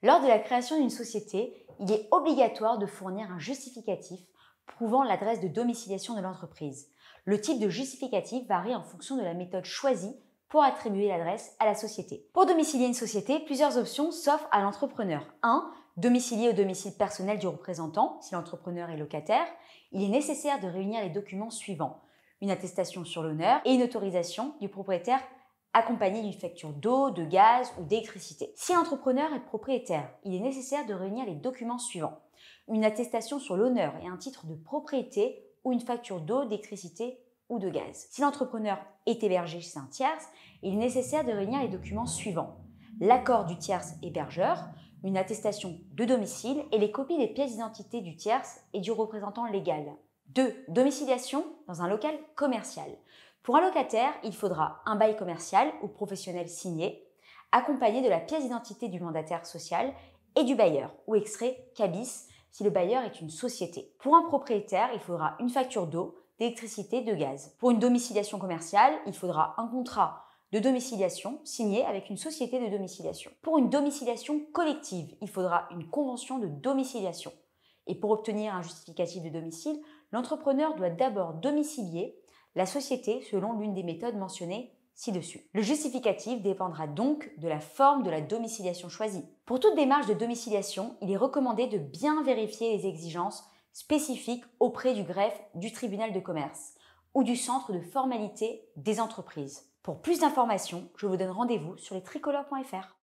Lors de la création d'une société, il est obligatoire de fournir un justificatif prouvant l'adresse de domiciliation de l'entreprise. Le type de justificatif varie en fonction de la méthode choisie pour attribuer l'adresse à la société. Pour domicilier une société, plusieurs options s'offrent à l'entrepreneur. 1. Domicilier au domicile personnel du représentant, si l'entrepreneur est locataire. Il est nécessaire de réunir les documents suivants: une attestation sur l'honneur et une autorisation du propriétaire accompagnée d'une facture d'eau, de gaz ou d'électricité. Si l'entrepreneur est propriétaire, il est nécessaire de réunir les documents suivants: une attestation sur l'honneur et un titre de propriété ou une facture d'eau, d'électricité ou de gaz. Si l'entrepreneur est hébergé chez un tierce, il est nécessaire de réunir les documents suivants: l'accord du tierce hébergeur, une attestation de domicile et les copies des pièces d'identité du tierce et du représentant légal. 2. Domiciliation dans un local commercial. Pour un locataire, il faudra un bail commercial ou professionnel signé, accompagné de la pièce d'identité du mandataire social et du bailleur, ou extrait CABIS si le bailleur est une société. Pour un propriétaire, il faudra une facture d'eau, d'électricité, de gaz. Pour une domiciliation commerciale, il faudra un contrat de domiciliation signé avec une société de domiciliation. Pour une domiciliation collective, il faudra une convention de domiciliation. Et pour obtenir un justificatif de domicile, l'entrepreneur doit d'abord domicilier la société selon l'une des méthodes mentionnées ci-dessus. Le justificatif dépendra donc de la forme de la domiciliation choisie. Pour toute démarche de domiciliation, il est recommandé de bien vérifier les exigences spécifiques auprès du greffe du tribunal de commerce ou du centre de formalité des entreprises. Pour plus d'informations, je vous donne rendez-vous sur lestricolore.fr.